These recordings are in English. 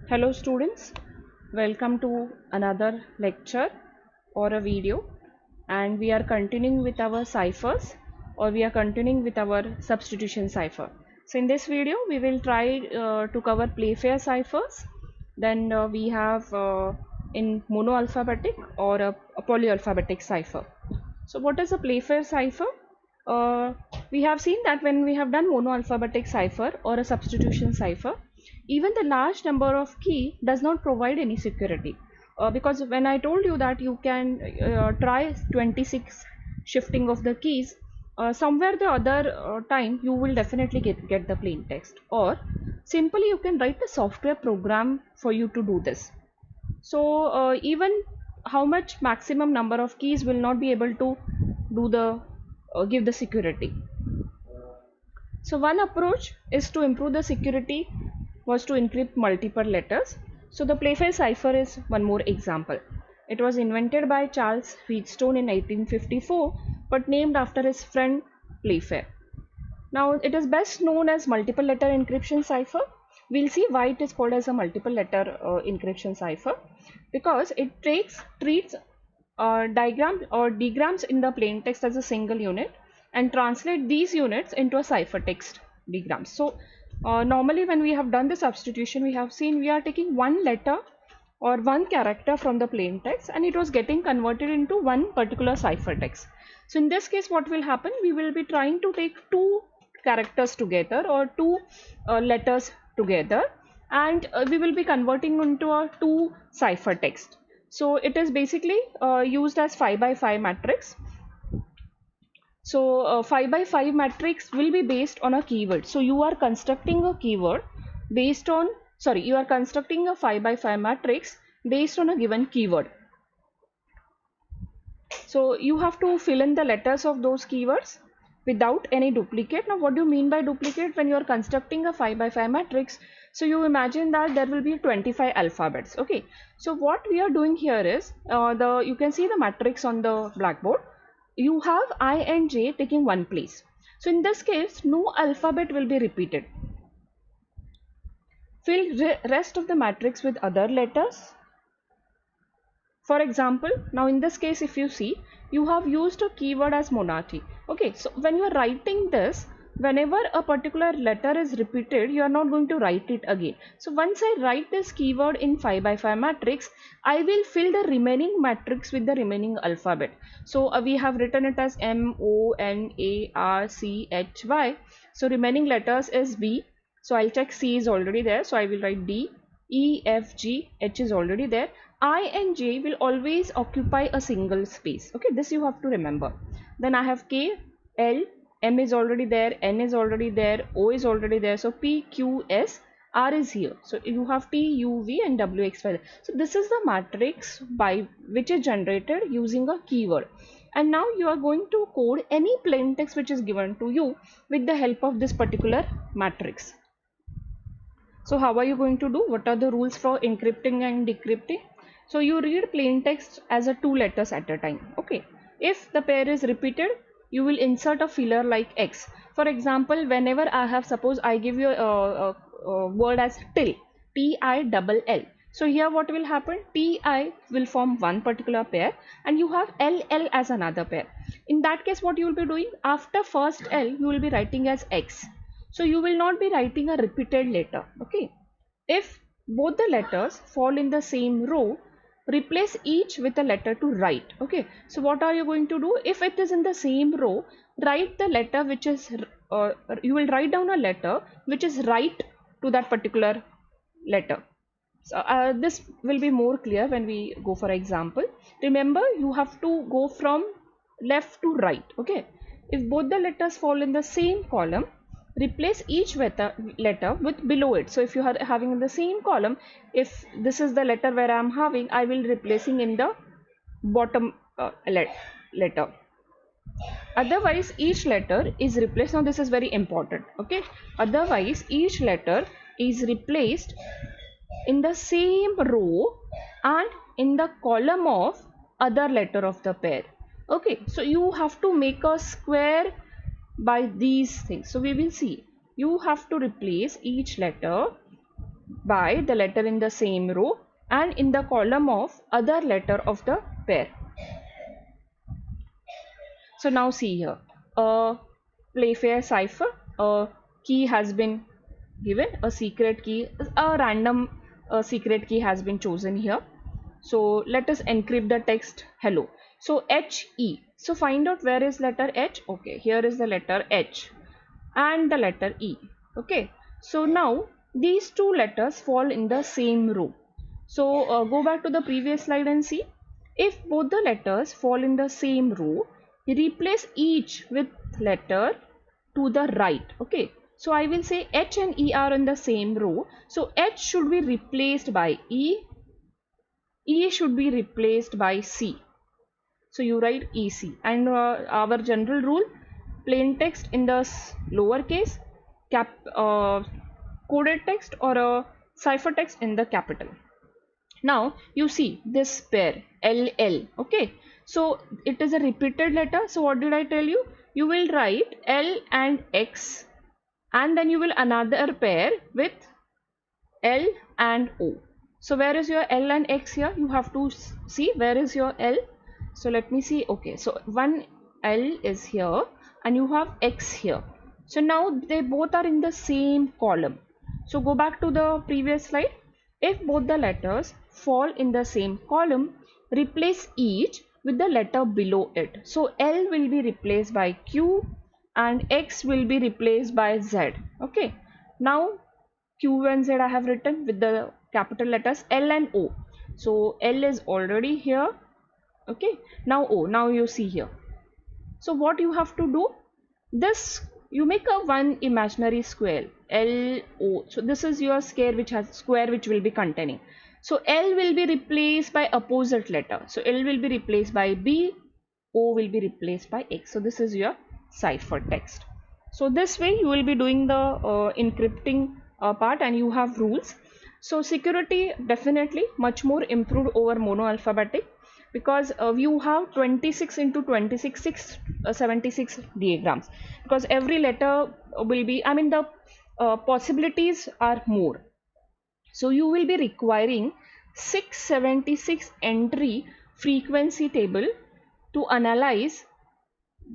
Hello students, welcome to another lecture or a video, and we are continuing with our ciphers, or we are continuing with our substitution cipher. So in this video we will try to cover Playfair ciphers. Then we have in monoalphabetic or a polyalphabetic cipher. So what is a Playfair cipher? Uh, we have seen that when we have done monoalphabetic cipher or a substitution cipher, even the large number of key does not provide any security. Because when I told you that you can try 26 shifting of the keys, somewhere the other time you will definitely get the plain text, or simply you can write a software program for you to do this. So even how much maximum number of keys will not be able to do the give the security. So one approach is to improve the security was to encrypt multiple letters. So the Playfair cipher is one more example. It was invented by Charles Wheatstone in 1854 but named after his friend Playfair. Now it is best known as multiple letter encryption cipher. We'll see why it is called as a multiple letter encryption cipher, because it treats diagrams or digrams in the plain text as a single unit and translate these units into a ciphertext diagram. So normally when we have done the substitution, we have seen we are taking one letter or one character from the plain text and it was getting converted into one particular ciphertext. So in this case what will happen, we will be trying to take two characters together or two letters together, and we will be converting into a two ciphertext. So it is basically used as 5 by 5 matrix. So 5 by 5 matrix will be based on a keyword. So you are constructing a keyword based on, you are constructing a 5 by 5 matrix based on a given keyword. So you have to fill in the letters of those keywords without any duplicate. Now what do you mean by duplicate? When you are constructing a 5 by 5 matrix, so you imagine that there will be 25 alphabets. Okay, so what we are doing here is you can see the matrix on the blackboard. You have I and J taking one place. So in this case no alphabet will be repeated. Fill rest of the matrix with other letters. For example, now in this case if you see, you have used a keyword as monarchy. Okay, so when you are writing this, whenever a particular letter is repeated, you are not going to write it again. So once I write this keyword in 5 by 5 matrix, I will fill the remaining matrix with the remaining alphabet. So we have written it as MONARCHY. So remaining letters is B. So I'll check C is already there. So I will write D. E, F, G, H is already there. I and J will always occupy a single space. Okay, this you have to remember. Then I have K, L, M is already there, N is already there, O is already there. So P, Q, S, R is here. So you have T, U, V and W, X, Y. So this is the matrix by which is generated using a keyword. And now you are going to code any plain text which is given to you with the help of this particular matrix. So how are you going to do? What are the rules for encrypting and decrypting? So you read plain text as a 2 letters at a time. Okay. If the pair is repeated, you will insert a filler like X. For example, whenever I have, suppose I give you a word as till, T-I-double-L. So here what will happen? T-I will form one particular pair and you have L-L as another pair. In that case, what you will be doing? After first L, you will be writing as X. So you will not be writing a repeated letter. Okay. If both the letters fall in the same row, replace each with a letter to write. Okay, so what are you going to do? If it is in the same row, write the letter which is you will write down a letter which is right to that particular letter. So this will be more clear when we go for example. Remember, you have to go from left to right. Okay, if both the letters fall in the same column, replace each letter with below it. So if you are having in the same column, if this is the letter where I am having, I will replacing in the bottom letter. Otherwise each letter is replaced. Now this is very important. Okay, otherwise each letter is replaced in the same row and in the column of other letter of the pair. Okay, so you have to make a square by these things. So we will see, you have to replace each letter by the letter in the same row and in the column of other letter of the pair. So now see here, a Playfair cipher, a key has been given, a secret key, a random secret key has been chosen here. So let us encrypt the text hello. So HE. So find out where is letter H. Okay, here is the letter H and the letter E. Okay, so now these two letters fall in the same row. So go back to the previous slide and see. If both the letters fall in the same row, replace each with letter to the right. Okay, so I will say H and E are in the same row. So H should be replaced by E. E should be replaced by C. So you write EC, and our general rule, plain text in the lowercase, coded text or a cipher text in the capital. Now you see this pair LL. Okay, so it is a repeated letter. So what did I tell you? You will write L and X, and then you will another pair with L and O. So where is your L and X here? You have to see where is your L. So let me see. Okay, so one L is here and you have X here. So now they both are in the same column. So go back to the previous slide. If both the letters fall in the same column, replace each with the letter below it. So L will be replaced by Q and X will be replaced by Z. Okay, now Q and Z I have written with the capital letters L and O. So L is already here. Okay, now O. Now you see here. So what you have to do? This you make a one imaginary square L O. So this is your square which will be containing. So L will be replaced by opposite letter. So L will be replaced by B. O will be replaced by X. So this is your cipher text. So this way you will be doing the encrypting part, and you have rules. So security definitely much more improved over monoalphabetic, because you have 26 into 26 76 diagrams, because every letter will be, I mean, the possibilities are more. So you will be requiring 676 entry frequency table to analyze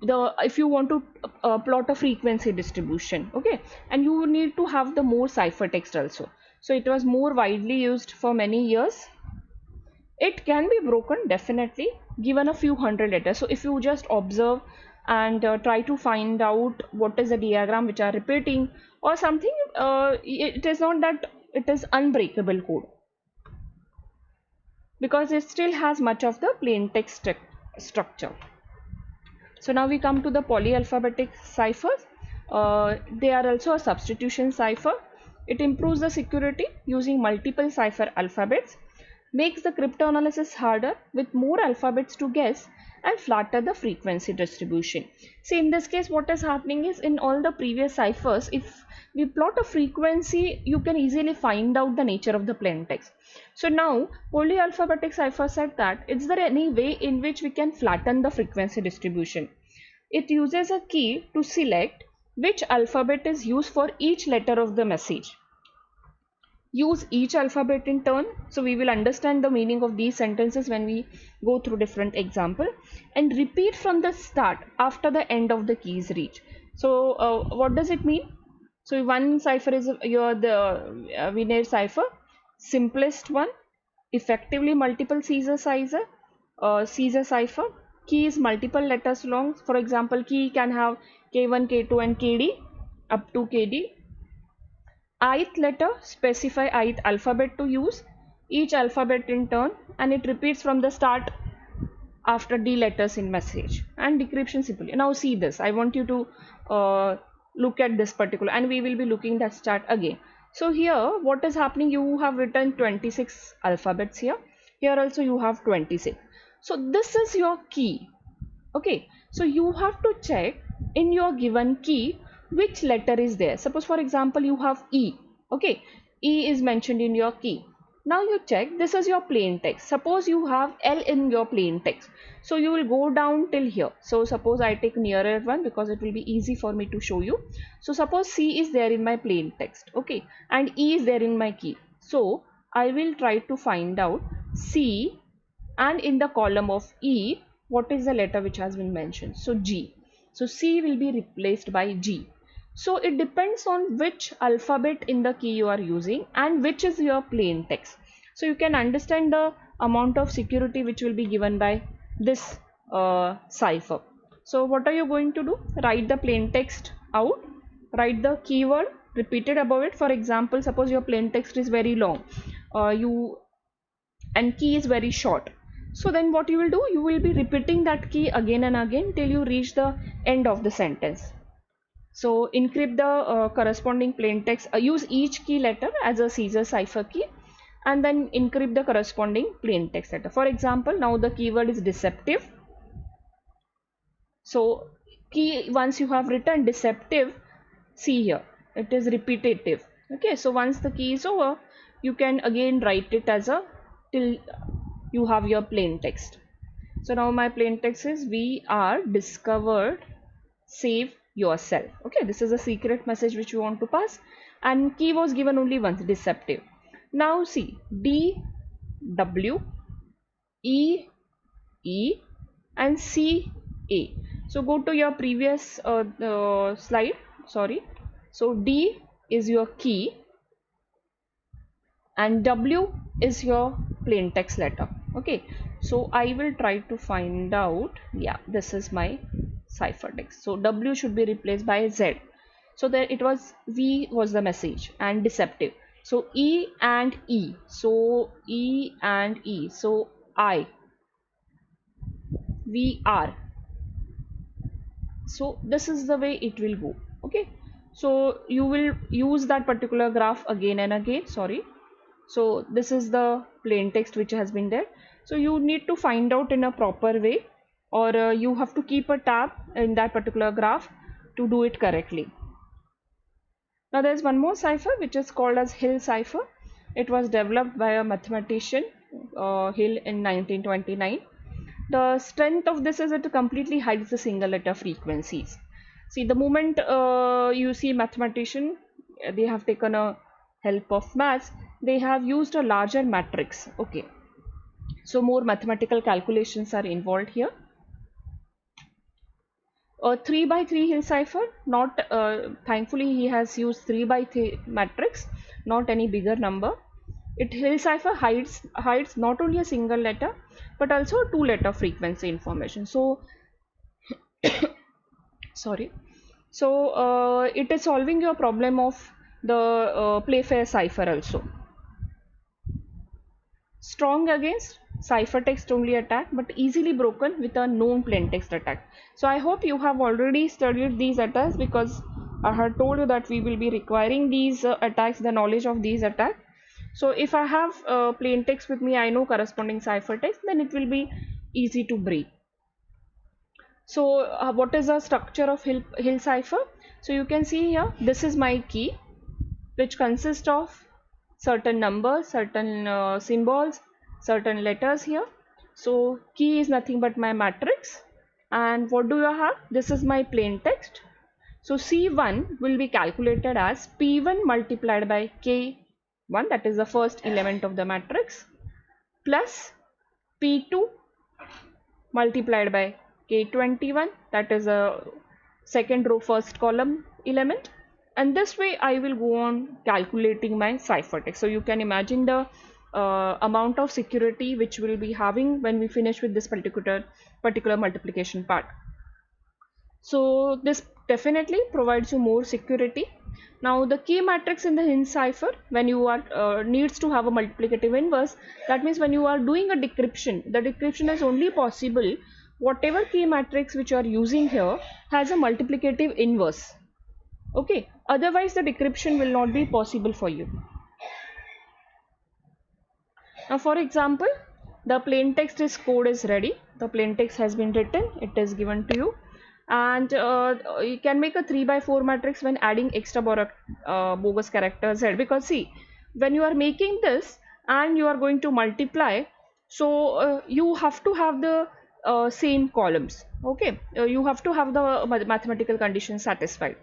the, if you want to plot a frequency distribution. Okay, and you need to have the more ciphertext also. So it was more widely used for many years. It can be broken definitely given a few hundred letters. So if you just observe and try to find out what is the diagram which are repeating or something, it is not that it is unbreakable code, because it still has much of the plain text structure. So now we come to the polyalphabetic ciphers. They are also a substitution cipher. It improves the security using multiple cipher alphabets, makes the cryptanalysis harder with more alphabets to guess, and flatter the frequency distribution. See, in this case what is happening is, in all the previous ciphers, if we plot a frequency, you can easily find out the nature of the plain text. So now polyalphabetic cipher said that, is there any way in which we can flatten the frequency distribution? It uses a key to select which alphabet is used for each letter of the message. Use each alphabet in turn. So we will understand the meaning of these sentences when we go through different example, and repeat from the start after the end of the keys reach. So what does it mean? So one cipher is the Vinay cipher, simplest one, effectively multiple Caesar cipher. Key is multiple letters long. For example, key can have K1, K2 and KD up to KD. Ith letter, specify ith alphabet to use, each alphabet in turn, and it repeats from the start after D letters in message. And decryption simply. Now see this, I want you to look at this particular, and we will be looking that chart again. So here what is happening, you have written 26 alphabets here. Here also you have 26. So this is your key. Okay, so you have to check in your given key which letter is there. Suppose for example you have E. Okay, E is mentioned in your key. Now you check, this is your plain text. Suppose you have L in your plain text. So you will go down till here. So suppose I take nearer one because it will be easy for me to show you. So suppose C is there in my plain text, okay, and E is there in my key. So I will try to find out C, and in the column of E, what is the letter which has been mentioned? So G. So C will be replaced by G. So it depends on which alphabet in the key you are using and which is your plain text. So you can understand the amount of security which will be given by this cipher. So what are you going to do? Write the plain text out, write the keyword repeated above it. For example, suppose your plain text is very long, and key is very short. So then what you will do, you will be repeating that key again and again till you reach the end of the sentence. So encrypt the corresponding plain text, use each key letter as a Caesar cipher key, and then encrypt the corresponding plain text letter. For example, now the keyword is deceptive. So key, once you have written deceptive, see here it is repetitive. Okay, so once the key is over, you can again write it as a till you have your plain text. So now my plain text is we are discovered, save yourself. Okay, this is a secret message which you want to pass, and key was given only once, deceptive. Now see, D, W, E, E and C, A. So go to your previous slide, sorry. So D is your key and W is your plain text letter. Okay, so I will try to find out, yeah, this is my ciphertext. So W should be replaced by Z. So there it was, V was the message, and deceptive. So E and E. So E and E. So I, we are. So this is the way it will go. Okay, so you will use that particular graph again and again, sorry. So this is the plain text which has been there. So you need to find out in a proper way, or you have to keep a tab in that particular graph to do it correctly. Now there is one more cipher which is called as Hill cipher. It was developed by a mathematician, Hill, in 1929. The strength of this is it completely hides the single letter frequencies. See, the moment you see mathematician, they have taken a help of maths, they have used a larger matrix. Okay, so more mathematical calculations are involved here. A 3 by 3 Hill cipher, not thankfully he has used 3 by 3 matrix, not any bigger number. It Hill cipher hides not only a single letter but also a 2-letter frequency information. So sorry, so it is solving your problem of the Playfair cipher also. Strong against ciphertext only attack, but easily broken with a known plaintext attack. So I hope you have already studied these attacks, because I had told you that we will be requiring these attacks, the knowledge of these attacks. So if I have plain text with me, I know corresponding ciphertext, then it will be easy to break. So what is the structure of Hill cipher? So you can see here, this is my key, which consists of certain numbers, certain symbols, certain letters here. So key is nothing but my matrix. And what do you have? This is my plain text. So C1 will be calculated as P1 multiplied by K1, that is the first element of the matrix, plus P2 multiplied by K21, that is a second row first column element. And this way I will go on calculating my ciphertext. So you can imagine the amount of security which we'll be having when we finish with this particular multiplication part. So this definitely provides you more security. Now the key matrix in the Hill cipher, when you are needs to have a multiplicative inverse, that means when you are doing a decryption, the decryption is only possible whatever key matrix which you are using here has a multiplicative inverse. Okay, otherwise the decryption will not be possible for you. Now for example, the plain text is code is ready, the plain text has been written, it is given to you, and you can make a 3 by 4 matrix when adding extra bogus characters here, because see, when you are making this, and you are going to multiply. So you have to have the same columns. Okay, you have to have the mathematical condition satisfied.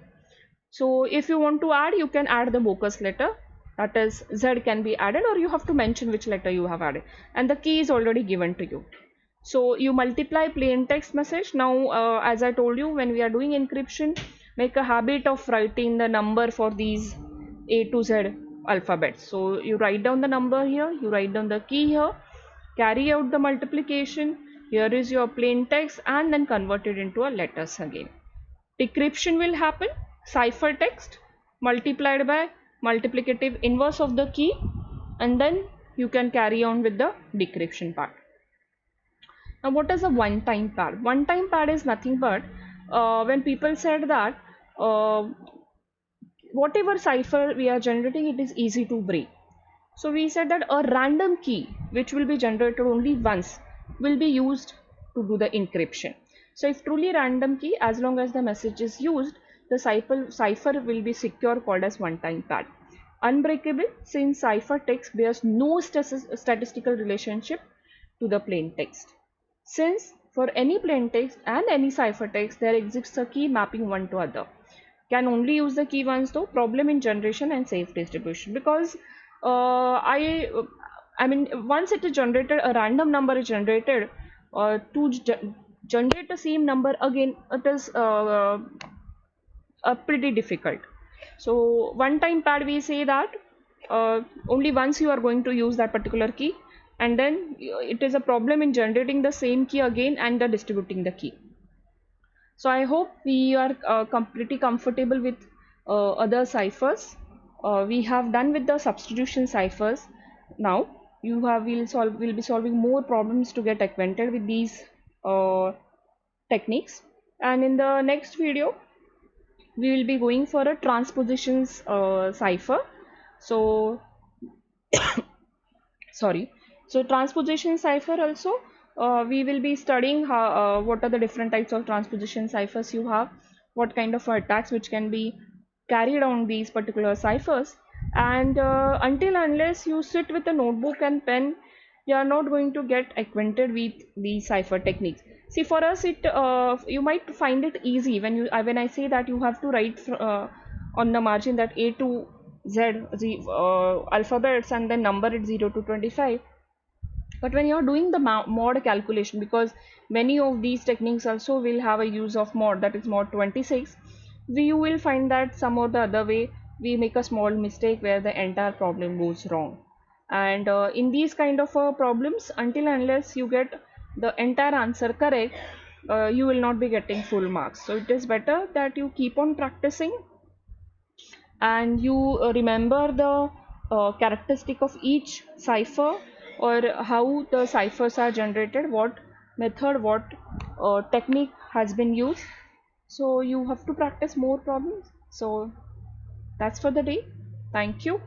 So if you want to add, you can add the bogus letter, that is Z can be added, or you have to mention which letter you have added, and the key is already given to you. So you multiply plain text message. Now as I told you, when we are doing encryption, make a habit of writing the number for these A to Z alphabets. So you write down the number here, you write down the key here, carry out the multiplication, here is your plain text, and then convert it into a letters again. Decryption will happen, ciphertext multiplied by multiplicative inverse of the key, and then you can carry on with the decryption part. Now what is a one-time pad? One-time pad is nothing but when people said that uh, whatever cipher we are generating, it is easy to break. So we said that a random key which will be generated only once will be used to do the encryption. So if truly random key, as long as the message is used, the cipher will be secure, called as one-time pad. Unbreakable, since cipher text bears no statistical relationship to the plain text. Since for any plain text and any ciphertext there exists a key mapping one to other. Can only use the key once though. Problem in generation and safe distribution, because I mean once it is generated, a random number is generated, to generate the same number again, it is pretty difficult. So one time pad, we say that only once you are going to use that particular key, and then it is a problem in generating the same key again and the distributing the key. So I hope we are pretty comfortable with other ciphers. We have done with the substitution ciphers. Now we'll be solving more problems to get acquainted with these uh, techniques, and in the next video we will be going for a transpositions cipher. So sorry. So transposition cipher also, we will be studying how, what are the different types of transposition ciphers you have, what kind of attacks which can be carried on these particular ciphers, and until unless you sit with a notebook and pen, you are not going to get acquainted with these cipher techniques. See, for us it you might find it easy when you when I say that you have to write on the margin that A to Z, alphabets, and then number it 0 to 25. But when you're doing the mod calculation, because many of these techniques also will have a use of mod, that is mod 26, you will find that some or the other way we make a small mistake where the entire problem goes wrong. And in these kind of problems, until unless you get the entire answer correct, you will not be getting full marks. So it is better that you keep on practicing, and you remember the characteristic of each cipher, or how the ciphers are generated, what method, what technique has been used. So you have to practice more problems. So that's for the day. Thank you.